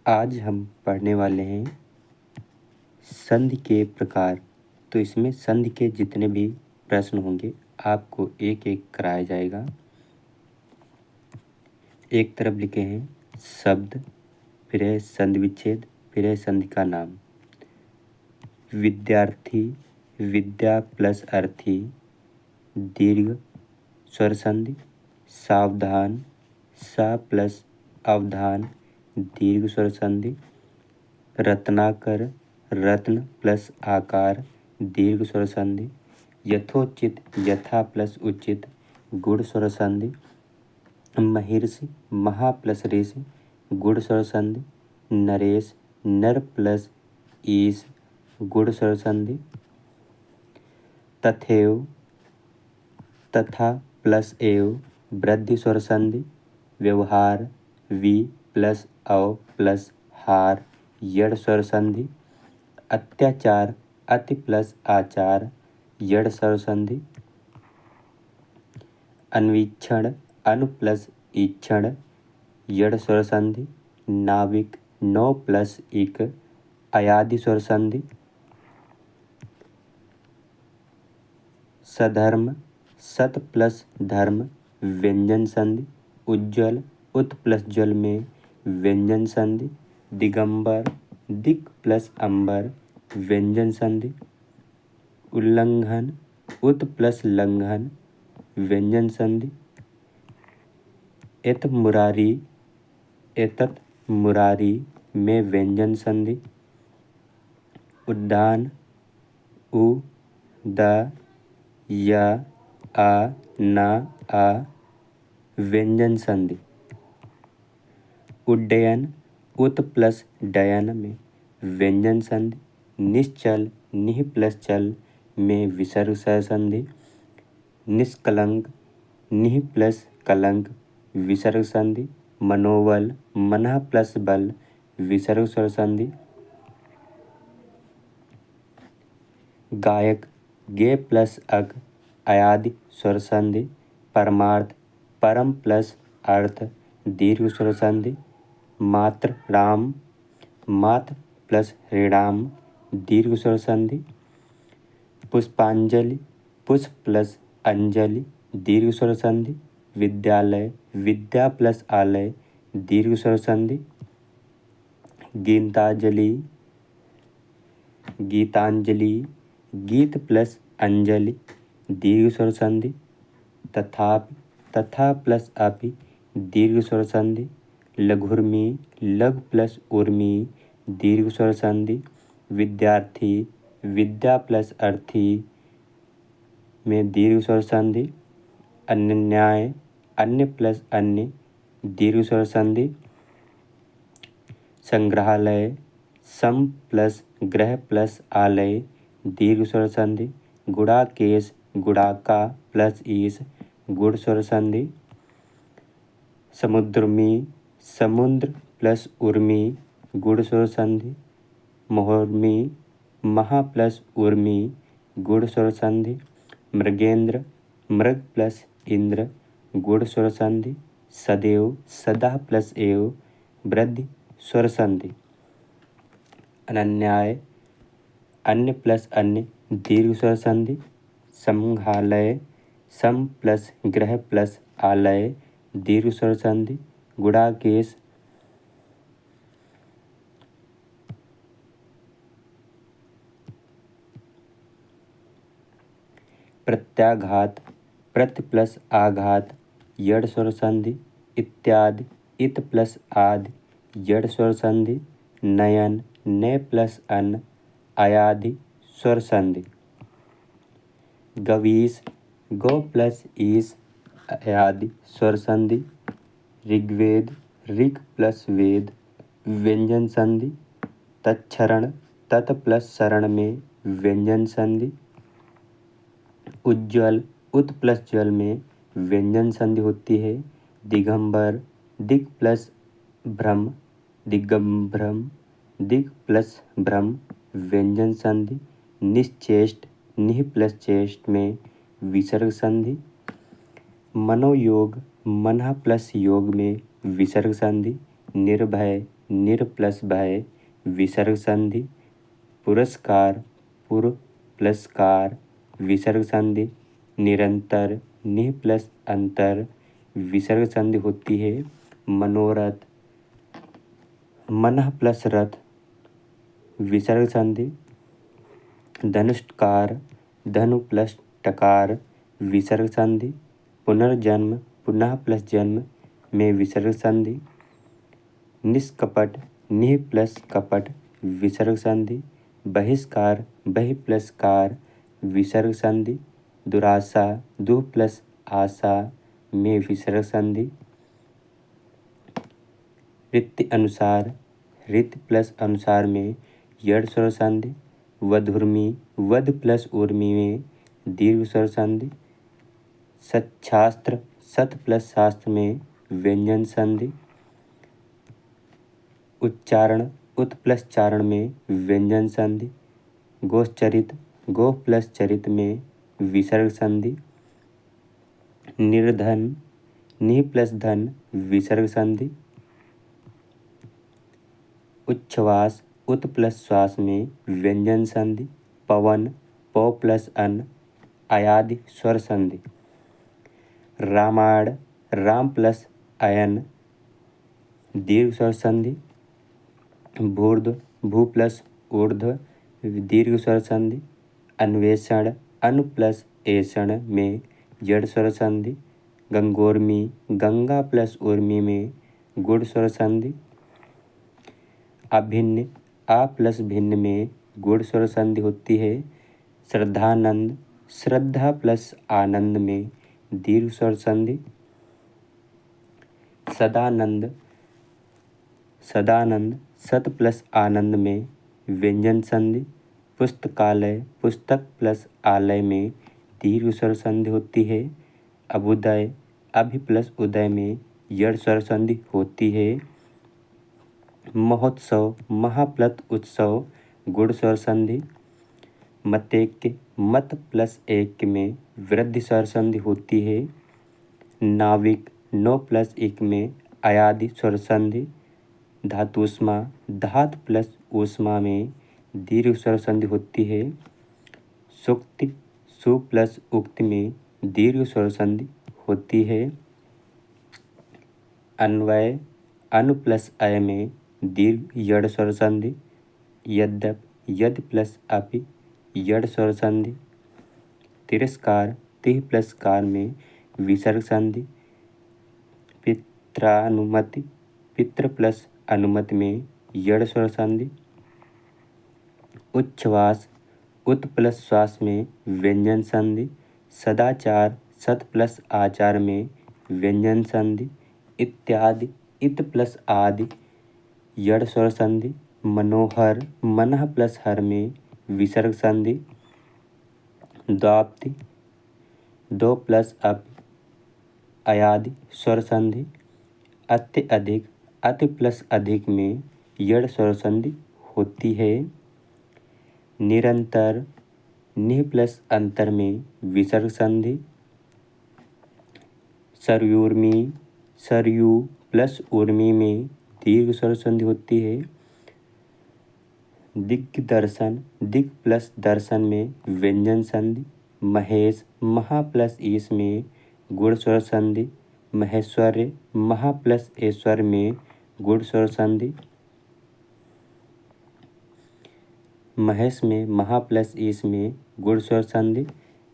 आज हम पढ़ने वाले हैं संधि के प्रकार। तो इसमें संधि के जितने भी प्रश्न होंगे आपको एक एक कराया जाएगा। एक तरफ लिखे हैं शब्द, फिर है संधि विच्छेद, फिर है संधि का नाम। विद्यार्थी, विद्या प्लस अर्थी, दीर्घ स्वर संधि। सावधान, सा प्लस अवधान, दीर्घ स्वर संधि। रत्नाकर, रत्न प्लस आकार, दीर्घ स्वर संधि। यथोचित, यथा प्लस उचित, गुण स्वर संधि। महिर्षि, महा प्लस ऋषि, गुण स्वर संधि। नरेश, नर प्लस ईश, गुण स्वर संधि। तथैव, तथा प्लस एव, वृद्धि स्वर संधि। व्यवहार, वि प्लस अव प्लस हार, यड़ स्वर संधि। अत्याचार, अति प्लस आचार, यड़ स्वर संधि। अन्वीक्षण, अनु प्लस ईक्षण, यड़ स्वर संधि। नाविक, नौ प्लस इक, अयादि स्वर संधि। सधर्म, सत प्लस धर्म, व्यंजन संधि। उज्ज्वल, उत प्लस जल में व्यंजन संधि। दिगंबर, दिक प्लस अंबर, व्यंजन संधि। उल्लंघन, उत प्लस लंघन, व्यंजन संधि। इत मुरारी, एतत मुरारी में व्यंजन संधि। उद्यान, उ, द, या, आ, ना, आ, व्यंजन संधि। उड्डयन, उत प्लस डयन में व्यंजन संधि। निश्चल, निह प्लस चल में विसर्ग स्वर संधि। निष्कलंक, निह प्लस कलंक, विसर्ग संधि। मनोबल, मनः प्लस बल, विसर्ग स्वर संधि। गायक, गे प्लस अक, अयादि स्वर संधि। परमार्थ, परम प्लस अर्थ, दीर्घ स्वर संधि। मात्र राम, मात प्लस ऋणाम, दीर्घ स्वर संधि। पुष्पांजलि, पुष्प प्लस अंजलि, दीर्घ स्वर संधि। विद्यालय, विद्या प्लस आलय, दीर्घ स्वर संधि। गीतांजलि, गीतांजलि, गीत प्लस अंजलि, दीर्घ स्वर संधि। तथापि, तथा प्लस अपि, दीर्घ स्वर संधि। लघुर्मी, लघु प्लस उर्मी, दीर्घ स्वर संधि। विद्यार्थी, विद्या प्लस अर्थी में दीर्घ स्वर संधि। अन्याय, अन्य प्लस अन्य, दीर्घ स्वर संधि। संग्रहालय, सम प्लस ग्रह प्लस आलय, दीर्घ स्वर संधि। गुड़ाकेश, गुड़ाका प्लस ईश, गुण स्वर संधि। समुद्रमी, समुद्र प्लस उर्मी, गुण स्वर संधि। मोहर्मी, महा प्लस उर्मी, गुण स्वर संधि। मृगेंद्र, मृग प्लस इंद्र, गुण स्वर संधि। सदैव, सदा प्लस एव, वृद्धि स्वर संधि। अनन्याय, अन्य प्लस अन्य, दीर्घ स्वर संधि। संग्रहालय, सम प्लस ग्रह प्लस आलय, दीर्घ स्वर संधि। गुड़ाकेश, प्रत्याघात, प्रति प्लस आघात, यड़ स्वर संधि। इत्यादि, इत प्लस आदि, यड़ स्वर संधि। नयन, ने प्लस अन, अयादि स्वर संधि। गवीश, गौ प्लस ईश, अयादि स्वर संधि। ऋग्वेद, ऋग प्लस वेद, व्यंजन संधि। तत्क्षरण, तत् प्लस शरण में व्यंजन संधि। उज्ज्वल, उत प्लस जल में व्यंजन संधि होती है। दिगंबर, दिक प्लस भ्रम, दिगंभ्रम, दिक प्लस भ्रम, व्यंजन संधि। निश्चेष्ट, निह प्लस चेष्ट में विसर्ग संधि। मनोयोग, मनः प्लस योग में विसर्ग संधि। निर्भय, निर प्लस भय विसर्ग संधि। पुरस्कार पुर प्लस कार विसर्ग संधि। निरंतर निह प्लस अंतर विसर्ग संधि होती है। मनोरथ मनः प्लस रथ विसर्ग संधि। धनुष्कार धनु प्लस टकार विसर्ग संधि। पुनर्जन्म पुनः प्लस जन्म में विसर्ग संधि। निष्कपट निह प्लस कपट विसर्ग संधि। बहिष्कार बहि प्लस कार विसर्ग संधि। दुराशा दुह प्लस आशा में विसर्ग संधि। रीति अनुसार रीति प्लस अनुसार में यड़ स्वर संधि। वधुर्मी वध प्लस उर्मी में दीर्घ स्वर संधि। सच्छास्त्र सत प्लस शास्त्र में व्यंजन संधि। उच्चारण उत प्लस चारण में व्यंजन संधि। गोश्चरित गोह प्लस चरित में विसर्ग संधि। निर्धन निह प्लस धन विसर्ग संधि। उच्छ्वास उत प्लस श्वास में व्यंजन संधि। पवन पौ प्लस अन अयादि स्वर संधि। रामायण राम प्लस अयन दीर्घ स्वर संधि। भूर्ध भू प्लस ऊर्ध्व दीर्घ स्वर संधि। अन्वेषण अनु प्लस ऐषण में जड़ स्वर संधि। गंगोर्मी गंगा प्लस उर्मी में गुड़ स्वर संधि। अभिन्न आ प्लस भिन्न में गुड़ स्वर संधि होती है। श्रद्धानंद श्रद्धा प्लस आनंद में दीर्घ स्वर संधि। सदानंद सदानंद सत प्लस आनंद में व्यंजन संधि। पुस्तकालय पुस्तक प्लस आलय में दीर्घ स्वर संधि होती है। अभुदय अभि प्लस उदय में यड़ स्वर संधि होती है। महोत्सव महाप्लस उत्सव गुड़ स्वर संधि। मतेक्य मत प्लस एक में वृद्धि स्वर संधि होती है। नाविक नो प्लस एक में अयादि स्वर संधि। धातुष्मा धात प्लस ऊष्मा में दीर्घ स्वर संधि होती है। सुक्ति सु प्लस उक्ति में दीर्घ स्वर संधि होती है। अन्वय अनु प्लस अय में दीर्घ यड़ स्वर संधि। यद्यप यद प्लस अपि यड़ स्वर संधि। तिरस्कार तिह प्लस कार में विसर्ग संधि। पित्रानुमति पितृ प्लस अनुमति में यड़ स्वर संधि। उच्छ्वास उत प्लस श्वास में व्यंजन संधि। सदाचार सत प्लस आचार में व्यंजन संधि। इत्यादि इत प्लस आदि यड़ स्वर संधि। मनोहर मनः प्लस हर में विसर्ग संधि। द्वाप्ति दो प्लस अप अयादि स्वर संधि। अत्यधिक अति प्लस अधिक में यड़ स्वर संधि होती है। निरंतर निह प्लस अंतर में विसर्ग संधि। सरयूर्मी सरयू प्लस उर्मी में दीर्घ स्वर संधि होती है। दिग्दर्शन दिग प्लस दर्शन में व्यंजन संधि। महेश महा प्लस ईश में गुड़ स्वर संधि। महेश्वर्य महा प्लस ऐश्वर्य में गुड़ स्वर संधि। महेश में महा प्लस ईश में गुड़ स्वर संधि।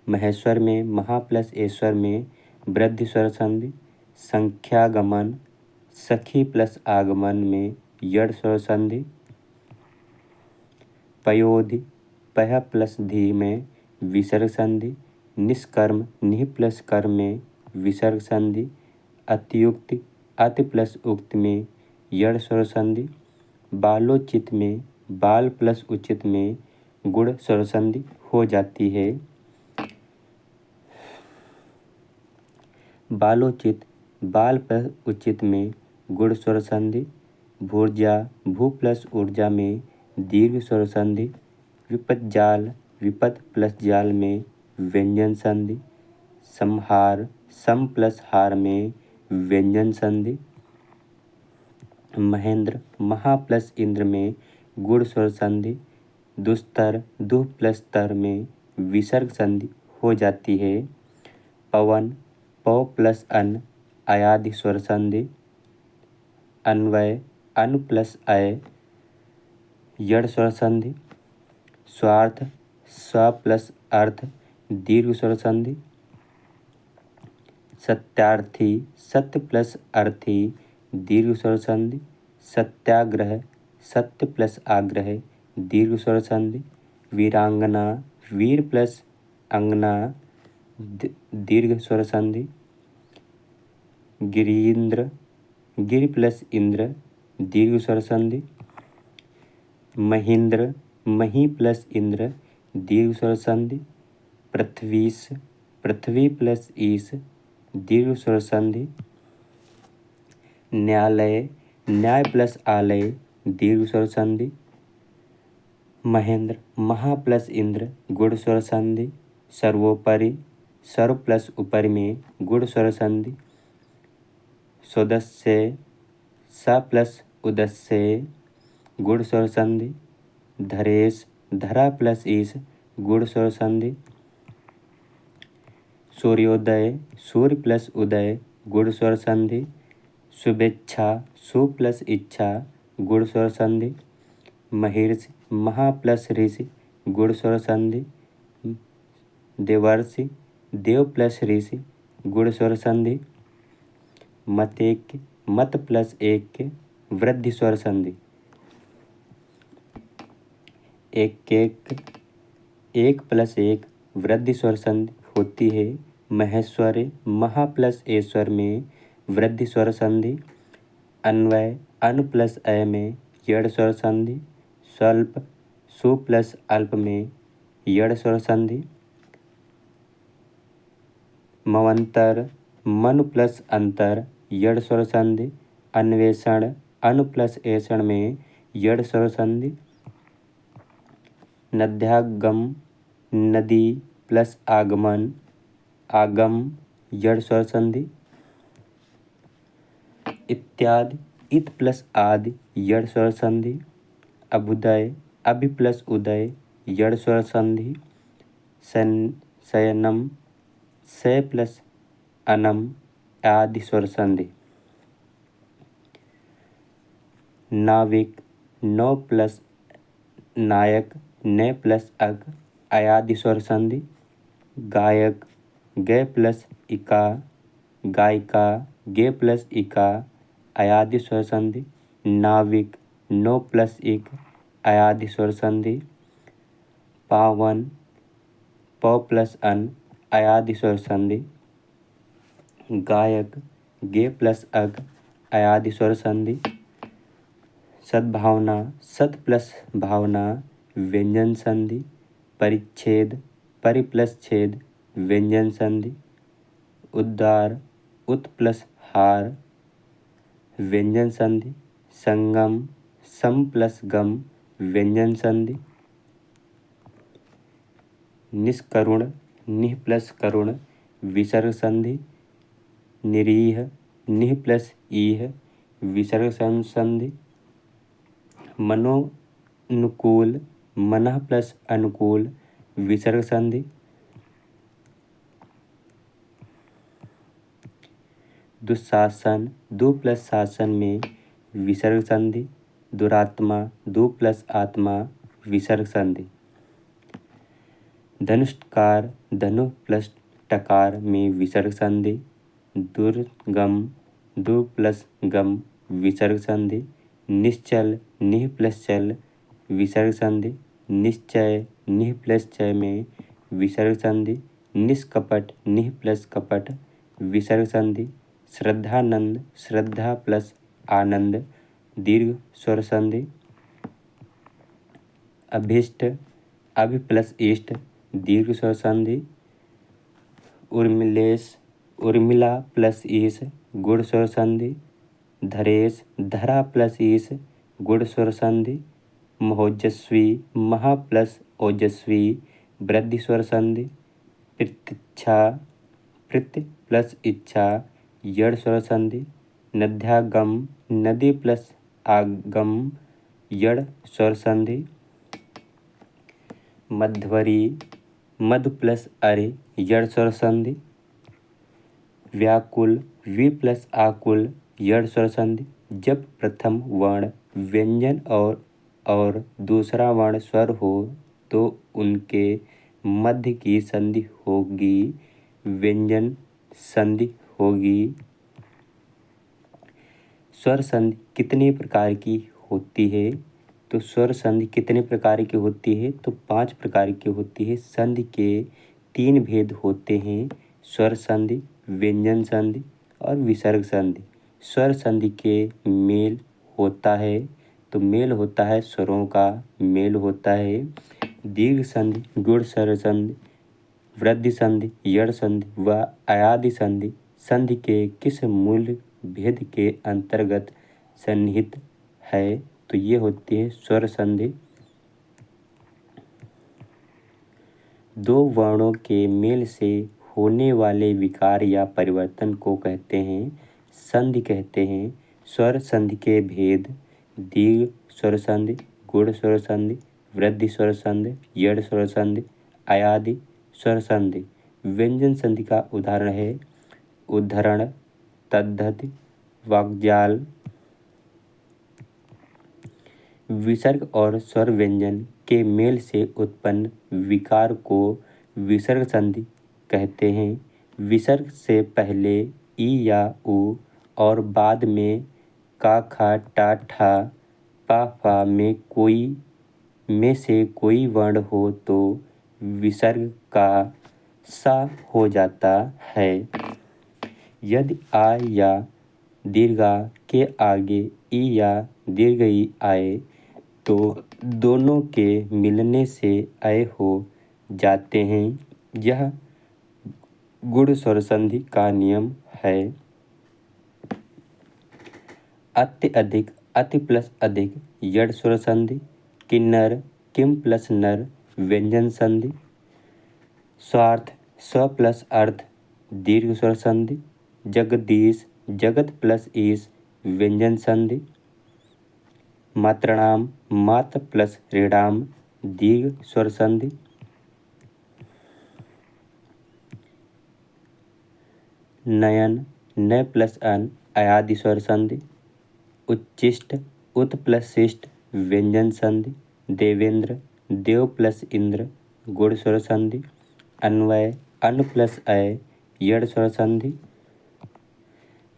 महेश्वर में महा प्लस ऐश्वर में वृद्धि स्वर संधि। संख्यागमन सखी प्लस आगमन में यड़ स्वर संधि। पयोधि पह प्लस धी में विसर्ग संधि। निष्कर्म निह प्लस कर्म में विसर्ग संधि। अतियुक्ति अति प्लस उक्त में यड़ स्वर संधि। बालोचित में बाल प्लस उचित में गुड़ स्वर संधि हो जाती है। बालोचित बाल प्लस उचित में गुड़ स्वर संधि। भूर्जा भू प्लस ऊर्जा में दीर्घ स्वर संधि। विपज्जाल विपद प्लस जाल में व्यंजन संधि। संहार सम प्लस हार में व्यंजन संधि। महेंद्र महा प्लस इंद्र में गुण स्वर संधि। दुस्तर दुह प्लस तर में विसर्ग संधि हो जाती है। पवन पौ प्लस अन अयादि स्वर संधि। अन्वय अनु प्लस अय यड़ स्वर संधि। स्वार्थ स्व प्लस अर्थ दीर्घ स्वर संधि। सत्यार्थी सत्य प्लस अर्थी दीर्घ स्वर संधि। सत्याग्रह सत्य प्लस आग्रह दीर्घ स्वर संधि। वीरांगना वीर प्लस अंगना दीर्घ स्वर संधि। गिरीन्द्र गिर प्लस इंद्र दीर्घ स्वर संधि। महेंद्र मही प्लस इंद्र दीर्घ स्वर संधि। पृथ्वीश पृथ्वी प्लस ईश दीर्घ स्वर संधि। न्यायालय न्याय प्लस आलय दीर्घ स्वर संधि। महेंद्र महा प्लस इंद्र गुण स्वर संधि। सर्वोपरि सर्व प्लस ऊपर में गुण स्वर संधि। सदस्य स प्लस उदस्य गुण स्वर संधि। धरेश धरा प्लस ईश गुण स्वर संधि। सूर्योदय सूर्य प्लस उदय गुण स्वर संधि। शुभेच्छा सु प्लस इच्छा गुण स्वर संधि। महिर्षि महा प्लस ऋषि गुण स्वर संधि। देवर्षि देव प्लस ऋषि गुण स्वर संधि। मतेक मत प्लस एक वृद्धि स्वर संधि। एक एक प्लस एक वृद्धि स्वर संधि होती है। महेश्वर महा प्लस ऐश्वर में वृद्धि स्वर संधि। अन्वय अन प्लस अय में यड़ स्वर संधि। स्वल्प सु प्लस अल्प में यड़ स्वर संधि। मवंतर मन प्लस अंतर यड़ स्वर संधि। अन्वेषण अन प्लस ऐषण में यड़ स्वर संधि। नद्यागम नदी प्लस आगमन आगम यड़ स्वर संधि। इत्यादि इत प्लस आदि यड़ स्वर संधि। अभुदय अभि प्लस उदय यड़ स्वर संधि। शयनम शय प्लस अनम आदि स्वर संधि। नाविक नौ प्लस नायक न प्लस अग अयादि स्वर संधि। गायक ग प्लस इका गायिका गे प्लस इका अयादि स्वर संधि। नाविक नो प्लस इक अयादि स्वर संधि। पावन प प्लस अन अयादि स्वर संधि। गायक गे प्लस अग अयादि स्वर संधि। सद्भावना सत प्लस भावना व्यंजन संधि। परिच्छेद परि प्लस छेद व्यंजन संधि। उद्गार उत प्लस हार व्यंजन संधि। संगम सम प्लस गम व्यंजन संधि। निष्करुण निह प्लस करुण विसर्ग संधि। निरीह निह प्लस ईह विसर्ग संधि। मनोनुकूल मनः प्लस अनुकूल विसर्ग संधि। दुशासन दु प्लस शासन में विसर्ग संधि। दुरात्मा दु प्लस आत्मा विसर्ग संधि। धनुष्कार धनु प्लस टकार में विसर्ग संधि। दुर्गम दु प्लस गम विसर्ग संधि। निश्चल निह प्लस चल विसर्ग संधि। निश्चय निह प्लस चय में विसर्ग संधि। निष्कपट निह प्लस कपट विसर्ग संधि। श्रद्धानंद श्रद्धा प्लस आनंद दीर्घ स्वर संधि। अभिष्ट अभि प्लस इष्ट दीर्घ स्वर संधि। उर्मिलेश उर्मिला प्लस ईश गुण स्वर संधि। धरेश धरा प्लस ईश गुण स्वर संधि। महोजस्वी महा प्लस ओजस्वी वृद्धि स्वर संधि। प्रतीक्षा प्रत्य प्लस इच्छा यड़ स्वर संधि। नद्यागम नदी प्लस आगम यड़ स्वर संधि। मध्वरी मध प्लस अरे यड़ स्वर संधि। व्याकुल वी प्लस आकुल यड़ स्वर संधि। जब प्रथम वर्ण व्यंजन और दूसरा वर्ण स्वर हो तो उनके मध्य की संधि होगी, व्यंजन संधि होगी। स्वर संधि कितने प्रकार की होती है? तो स्वर संधि कितने प्रकार की होती है? तो 5 प्रकार की होती है। संधि के 3 भेद होते हैं, स्वर संधि, व्यंजन संधि और विसर्ग संधि। स्वर संधि के मेल होता है, तो मेल होता है स्वरों का मेल होता है। दीर्घ संधि, गुण स्वर संधि, वृद्धि संधि, यड़ संधि व अयादि संधि संधि के किस मूल भेद के अंतर्गत सन्निहित है? तो ये होती है स्वर संधि। दो वर्णों के मेल से होने वाले विकार या परिवर्तन को कहते हैं संधि कहते हैं। स्वर संधि के भेद: दीर्घ स्वर संधि, गुण स्वर संधि, वृद्धि स्वर संधि, यड़ स्वर संधि, अयादि स्वर संधि। व्यंजन संधि का उदाहरण है उद्धरण, तद्धति, वाक्जाल। विसर्ग और स्वर व्यंजन के मेल से उत्पन्न विकार को विसर्ग संधि कहते हैं। विसर्ग से पहले ई या उ और बाद में का, खा, टा, ठा, पा, फा में से कोई वर्ण हो तो विसर्ग का सा हो जाता है। यदि आ या दीर्घा के आगे ई या दीर्घ ई आए तो दोनों के मिलने से अय हो जाते हैं। यह गुण स्वर संधि का नियम है। अति अधिक, अति प्लस अधिक यड़ स्वर संधि। किन्नर, किम प्लस नर व्यंजन संधि। स्वार्थ, स्व प्लस अर्थ दीर्घ स्वर संधि। जगदीश, जगत प्लस ईश व्यंजन संधि। मातृणाम, मात प्लस ऋणाम दीर्घ स्वर संधि। नयन, न प्लस अन अयादि स्वर संधि। उच्चिष्ट, उत प्लस शिष्ट व्यंजन संधि। देवेंद्र, देव प्लस इंद्र गुण स्वर संधि। अन्वय, अन प्लस अय यड़ स्वर संधि।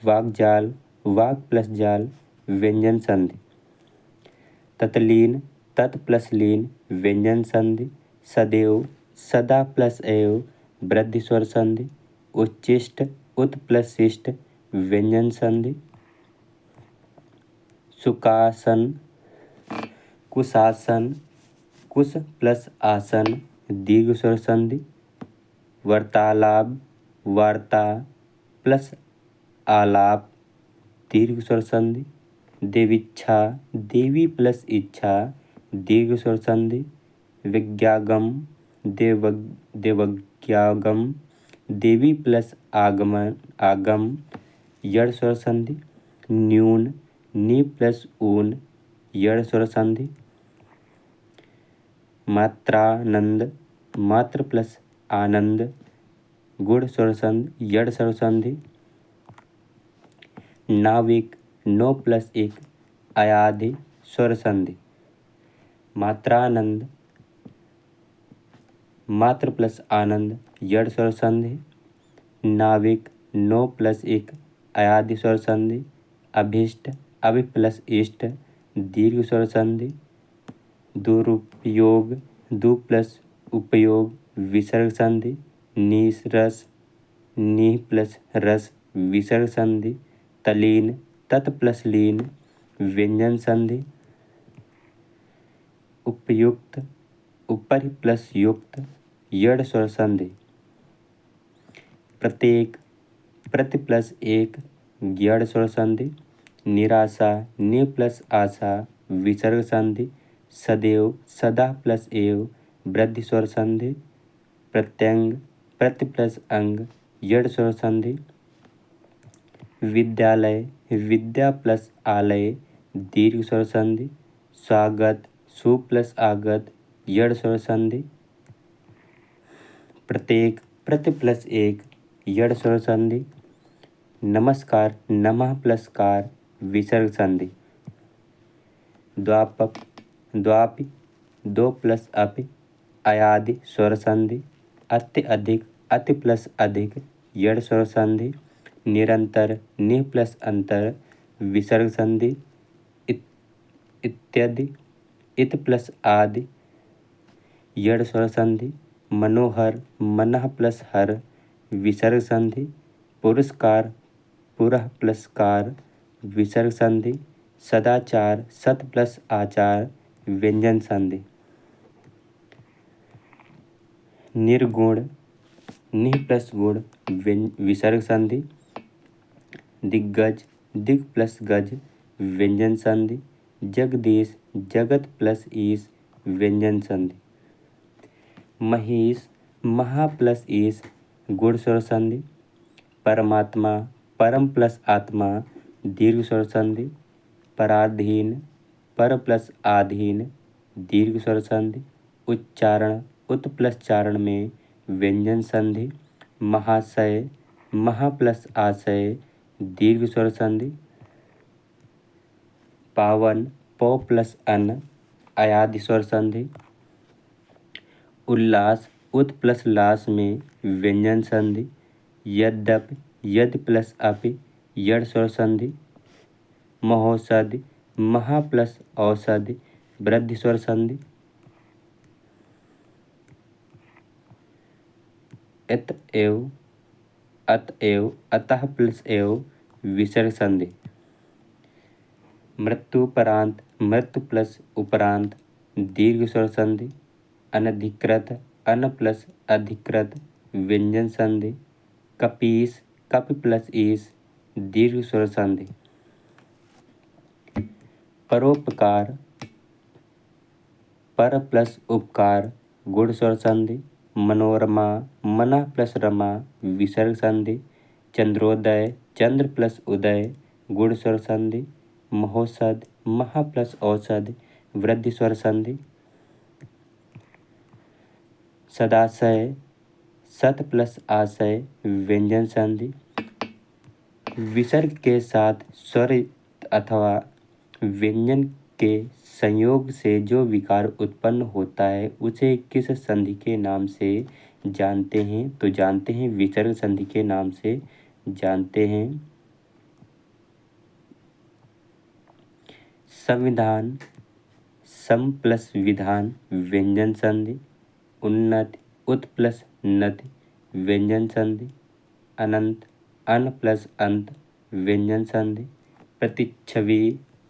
वाक्जाल, वाक प्लस जाल व्यंजन संधि। ततलीन, तत् प्लस लीन व्यंजन संधि। सदैव, सदा प्लस एव वृद्धि स्वर संधि। उच्चिष्ट, उत प्लस शिष्ट व्यंजन संधि। सुखासन, कुशासन, कुश प्लस आसन दीर्घ स्वर संधि। वार्तालाप, वार्ता प्लस आलाप दीर्घ स्वर संधि। देवीच्छा, देवी प्लस इच्छा दीर्घ स्वर संधि। विज्ञागम, देवज्ञागम देवी प्लस आगमन आगम यड़ स्वर संधि। न्यून, नी प्लस ऊन यड़ स्वर संधि। मात्रानंद, मात्र प्लस आनंद गुण स्वर संधि यड़ स्वर संधि। नाविक, नो प्लस एक अयाधि स्वर संधि। मात्रानंद, मात्र प्लस आनंद यड़ स्वर संधि। नाविक, नो प्लस एक अयादि स्वर संधि। अभिष्ट, अभि प्लस इष्ट दीर्घ स्वर संधि। दुरुपयोग, दु प्लस उपयोग विसर्ग संधि। नीरस, नी प्लस रस विसर्ग संधि। तलीन, तत् प्लस लीन व्यंजन संधि। उपयुक्त, ऊपर प्लस युक्त यड़ स्वर संधि। प्रत्येक, प्रति प्लस एक यड़ स्वर संधि। निराशा, नि प्लस आशा विसर्ग संधि। सदैव, सदा प्लस एव वृद्धि स्वर संधि। प्रत्यंग, प्रति प्लस अंग यड़ स्वर संधि। विद्यालय, विद्या प्लस आलय दीर्घ स्वर संधि। स्वागत सु प्लस आगत यड़ स्वर संधि। प्रत्येक प्रति प्लस एक यड़ स्वर संधि। नमस्कार नमः प्लस कार विसर्ग संधि। द्वापक द्वापि दो प्लस अपि अयादि स्वर संधि। अति अधिक अति प्लस अधिक यड़ स्वर संधि। निरंतर नि प्लस अंतर विसर्ग संधि। इत्यादि इत प्लस आदि यड़ स्वर संधि। मनोहर मनः प्लस हर विसर्ग संधि। पुरस्कार पुरः प्लस कार विसर्ग संधि। सदाचार सत प्लस आचार व्यंजन संधि। निर्गुण निह प्लस गुण विसर्ग संधि। दिग्गज दिग प्लस गज व्यंजन संधि। जगदीश जगत प्लस ईश व्यंजन संधि। महेश महा प्लस ईश गुण स्वर संधि। परमात्मा परम प्लस आत्मा दीर्घ स्वर संधि। पराधीन पर प्लस आधीन दीर्घ स्वर संधि। उच्चारण उत प्लस चारण में व्यंजन संधि। महाशय महा प्लस आशय दीर्घ स्वर संधि। पावन पौ प्लस अन अयादि स्वर संधि। उल्लास उत प्लस लास में व्यंजन संधि। यद्यपि यद प्लस अपि यड़ स्वर संधि। महोषधि महा प्लस औषधि वृद्धि स्वर संधि। अतएव अतः प्लस एव विसर्ग संधि। मृत्युपरांत मृत्यु प्लस उपरांत दीर्घ स्वर संधि। अनधिकृत अन प्लस अधिकृत व्यंजन संधि। कपीस कप प्लस ईस दीर्घ स्वर संधि। परोपकार पर प्लस उपकार गुण स्वर संधि। मनोरमा मना प्लस रमा विसर्ग संधि। चंद्रोदय चंद्र प्लस उदय गुण स्वर संधि। महोषध महा प्लस औषध वृद्धि स्वर संधि। सदाशय सत प्लस आशय व्यंजन संधि। विसर्ग के साथ स्वर अथवा व्यंजन के संयोग से जो विकार उत्पन्न होता है उसे किस संधि के नाम से जानते हैं? तो जानते हैं विसर्ग संधि के नाम से जानते हैं। संविधान सम प्लस विधान व्यंजन संधि। उन्नति उत प्लस नति व्यंजन संधि। अनंत अन प्लस अंत व्यंजन संधि। प्रतिच्छवि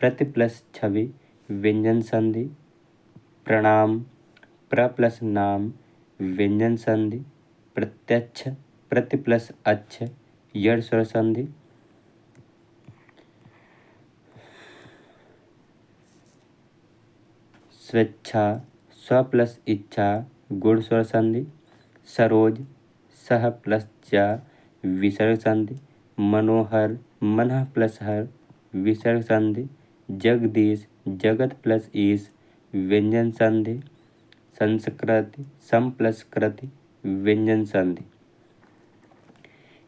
प्रति प्लस छवि व्यंजन संधि। प्रणाम प्र प्लस नाम व्यंजन संधि। प्रत्यक्ष प्रति प्लस अच्छ यड़ स्वर संधि। स्वेच्छा स्व प्लस इच्छा गुण स्वर संधि। सरोज सह प्लस जा विसर्ग संधि। मनोहर मनः प्लस हर विसर्ग संधि। जगदीश जगत प्लस ईश व्यंजन संधि। संस्कृति सम प्लस कृति व्यंजन संधि।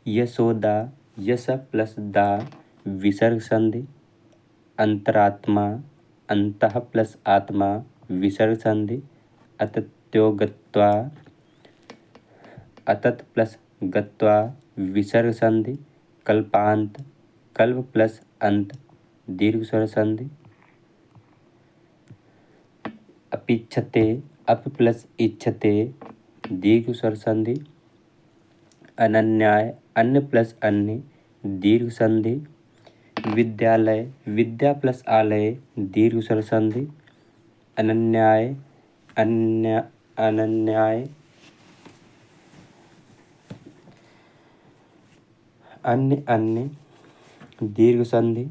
यशोदा यश प्लस दा विसर्ग संधि। अंतरात्मा अंतः प्लस आत्मा विसर्ग संधि। अतत्योगत्वा अतत प्लस गत्वा विसर्ग संधि। कल्पांत कल्प प्लस अंत दीर्घ स्वर संधि। अपिच्छते अप प्लस इच्छते दीर्घ स्वर संधि। अनन्याय अन्य प्लस अन्य दीर्घ संधि। विद्यालय विद्या प्लस आलय दीर्घ स्वर संधि। अनन्याय अनन्याय अन्य अन्य दीर्घ संधि।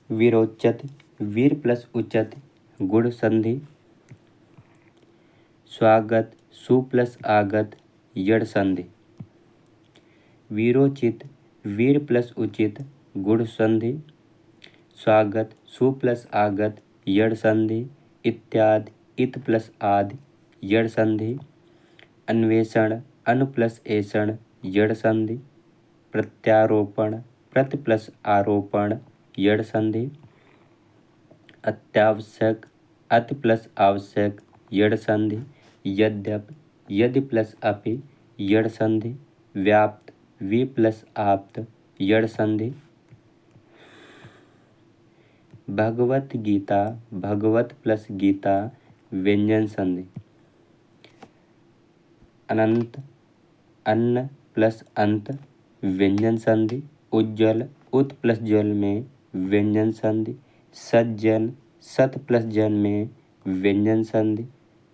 वीरोच्यत वीर प्लस उच्चत गुण संधि। स्वागत सु प्लस आगत यड़ संधि। वीरोचित वीर प्लस उचित गुण संधि। स्वागत सु प्लस आगत यड़ संधि इत्यादि इत प्लस आदि यड़ संधि अन्वेषण अन प्लस ऐषण यड़ संधि प्रत्यारोपण प्रति प्लस आरोपण यड़ संधि अत्यावश्यक अति प्लस आवश्यक यड़ संधि यद्यपि यदि प्लस अपि यड़ संधि व्याप्त वि प्लस आप्त यड़ संधि भगवत गीता भगवत प्लस गीता व्यंजन संधि अनंत अन्न प्लस अंत व्यंजन संधि उज्ज्वल उत प्लस जल में व्यंजन संधि सज्जन सत प्लस जन में व्यंजन संधि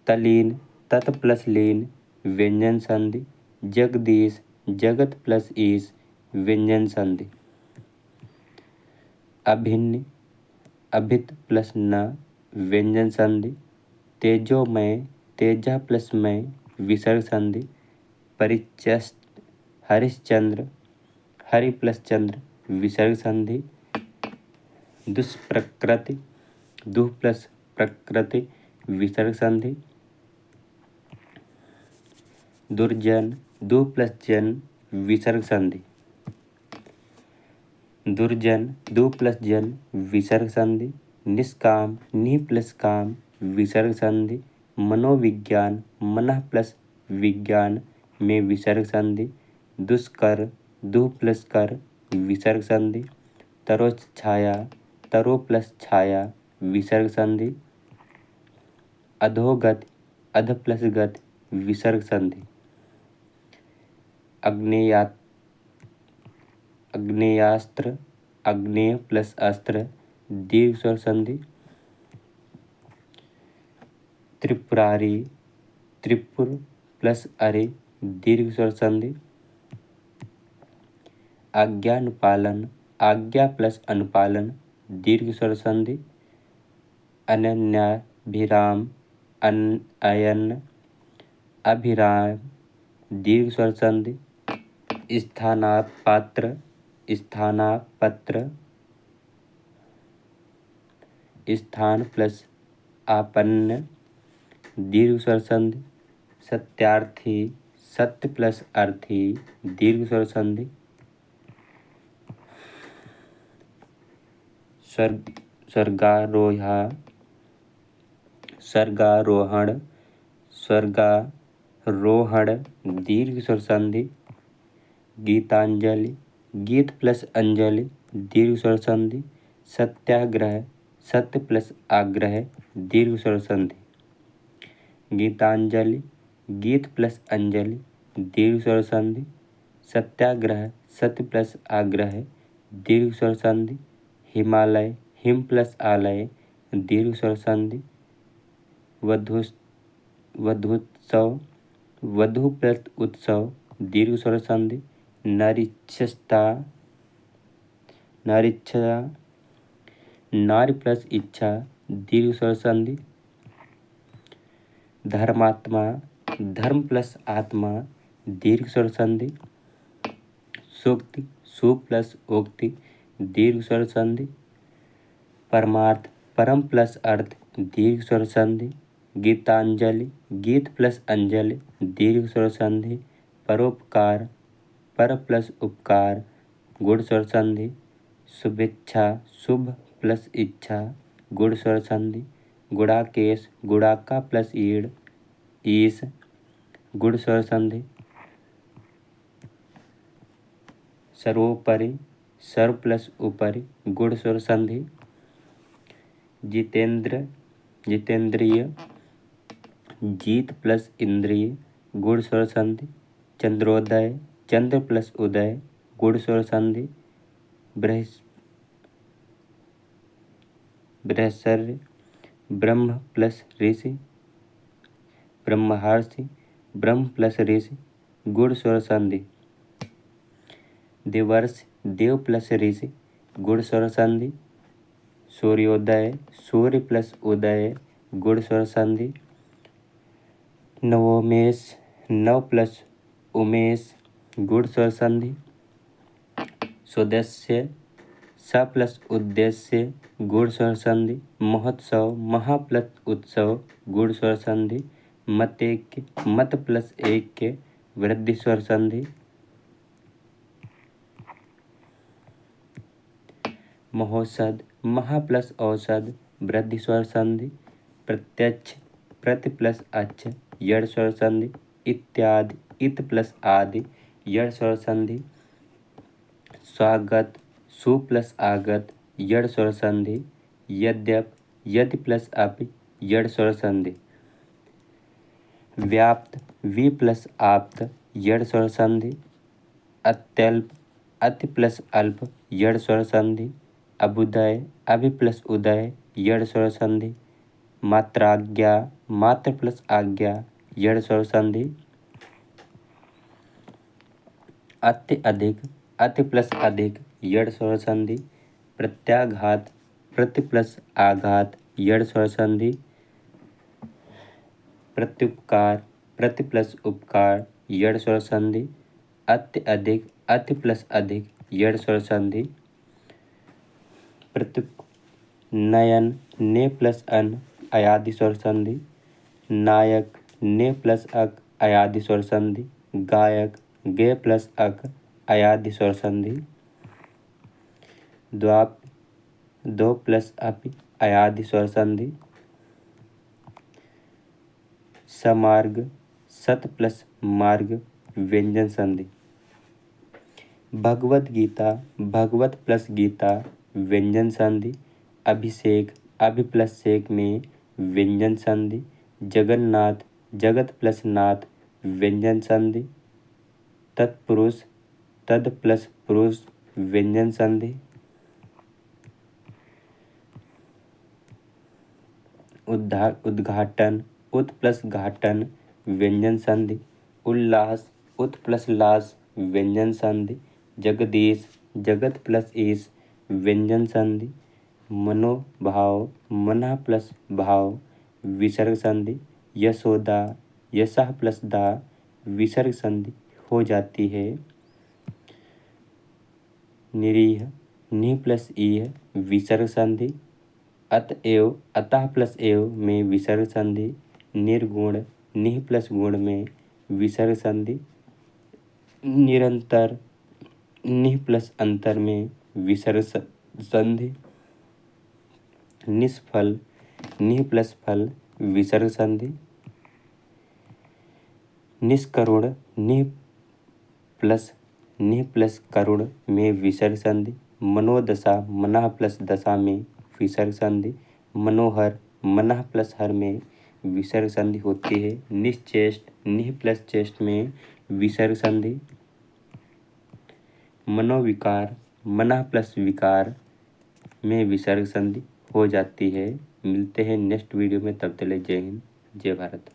तलीन तत प्लस लीन व्यंजन संधि जगदीश जगत प्लस ईश व्यंजन संधि अभिन्न अभित प्लस न व्यंजन संधि तेजोमय तेजा प्लस मय विसर्ग संधि परिचस्त हरिश्चंद्र हरि प्लस चंद्र विसर्ग संधि दुष्प्रकृति दुह प्लस प्रकृति विसर्ग संधि दुर्जन दु प्लस जन विसर्ग संधि दुर्जन दु प्लस जन विसर्ग संधि निष्काम नि प्लस काम विसर्ग संधि मनोविज्ञान मनः प्लस विज्ञान में विसर्ग संधि दुष्कर दु प्लस कर विसर्ग संधि तरोच छाया तरो प्लस छाया विसर्ग संधि अधोगत अध प्लस गत विसर्ग संधि अग्नेयास्त्र अग्नेय प्लस अस्त्र दीर्घ स्वर संधि त्रिपुरारी त्रिपुर प्लस अरे दीर्घ स्वर संधि आज्ञानुपालन आज्ञा प्लस अनुपालन दीर्घ स्वर संधि अनन्याभिराम अयन अभिराम दीर्घ स्वर संधि स्थानापात्र स्थानापत्र स्थान प्लस आपन्न दीर्घ स्वर संधि सत्यार्थी सत्य प्लस अर्थी दीर्घ स्वर संधि स्वर्गारोहा स्वर्गारोहण स्वर्गारोहण दीर्घ स्वर संधि गीतांजलि गीत प्लस अंजलि दीर्घ स्वर संधि सत्याग्रह सत्य प्लस आग्रह दीर्घ स्वर संधि गीतांजलि गीत प्लस अंजलि दीर्घ स्वर संधि सत्याग्रह सत्य प्लस आग्रह दीर्घ स्वर संधि हिमालय हिम प्लस आलय दीर्घ स्वर संधि वधुत्सव वधु प्लस उत्सव दीर्घ स्वर संधि नारीच्छता नारीच्छा नारी प्लस इच्छा दीर्घ स्वर संधि धर्मात्मा धर्म प्लस आत्मा दीर्घ स्वर संधि सूक्ति सु प्लस उक्ति दीर्घ स्वर संधि परमार्थ परम प्लस अर्थ दीर्घ स्वर संधि गीतांजलि गीत प्लस अंजलि दीर्घ स्वर संधि परोपकार पर प्लस उपकार गुण स्वर संधि शुभेच्छा शुभ प्लस इच्छा गुण स्वर संधि गुड़ाकेश गुड़ाका प्लस ईड़ ईश गुण स्वर संधि सर्वोपरि सर्व प्लस ऊपरि गुण स्वर संधि जितेंद्र जितेंद्रिय जीत प्लस इंद्रिय गुण स्वर संधि चंद्रोदय चंद्र प्लस उदय गुण स्वर संधि बृहस्पति ब्रह्म प्लस ऋषि ब्रह्महर्षि ब्रह्म प्लस ऋषि गुण स्वर संधि देवर्षि देव प्लस ऋषि गुण स्वर संधि सूर्योदय सूर्य प्लस उदय गुण स्वर संधि नवोमेश नव प्लस उमेश गुण स्वर संधि सदस्य स प्लस उद्देश्य गुण स्वर संधि। महोत्सव महा प्लस उत्सव गुण स्वर संधि। मतेक्य मत प्लस ऐक्य वृद्धि स्वर संधि। महोषध महा प्लस औषध वृद्धि स्वर संधि। प्रत्यक्ष प्रति प्लस अच्छ यड़ स्वर संधि। इत्यादि इत प्लस आदि यड़ स्वर संधि। स्वागत सु प्लस आगत यड़ स्वर संधि। यद्यप यदि प्लस अप यड़ स्वर संधि। व्याप्त वि प्लस आप्त यड़ स्वर संधि। अत्यल्प अति प्लस अल्प यड़ स्वर संधि। अभुदय अभि प्लस उदय यड़ स्वर संधि। मात्राज्ञा मात्र प्लस आज्ञा यड़ स्वर संधि। अति अधिक अति प्लस अधिक यड़ स्वर संधि। प्रत्याघात प्रति प्लस आघात यड़ स्वर संधि। प्रत्युपकार प्रति प्लस उपकार यड़ स्वर संधि। अत्यधिक अति प्लस अधिक यड़ स्वर संधि। नयन ने प्लस अन अयादि स्वर संधि। नायक ने प्लस अक अयादि स्वर संधि। गायक गे प्लस अक अयादि स्वर संधि। द्वाप दो प्लस अप अयादि स्वर संधि। समार्ग सत प्लस मार्ग व्यंजन संधि। भगवत गीता भगवत प्लस गीता व्यंजन संधि। अभिषेक अभि प्लस सेक में व्यंजन संधि। जगन्नाथ जगत प्लस नाथ व्यंजन संधि। तत्पुरुष तद प्लस पुरुष व्यंजन संधि। उद्घाटन उत प्लस घाटन व्यंजन संधि। उल्लास उत प्लस लास व्यंजन संधि। जगदीश जगत प्लस ईश व्यंजन संधि। मनोभाव मना प्लस भाव विसर्ग संधि। यशोदा यशः प्लस दा विसर्ग संधि हो जाती है। निरीह नि प्लस ईह विसर्ग संधि। अतएव अतः प्लस एव में विसर्ग संधि। निर्गुण निह प्लस गुण में विसर्ग संधि। निरंतर निह प्लस अंतर में विसर्ग संधि। निष्फल निह प्लस फल विसर्ग संधि। निष्करुण निह प्लस करुण में विसर्ग संधि। मनोदशा मना प्लस दशा में विसर्ग संधि। मनोहर मना प्लस हर में विसर्ग संधि होती है। निश्चेष्ट निह प्लस चेष्ट में विसर्ग संधि। मनोविकार मना प्लस विकार में विसर्ग संधि हो जाती है। मिलते हैं नेक्स्ट वीडियो में, तब तक के लिए जय हिंद जय भारत।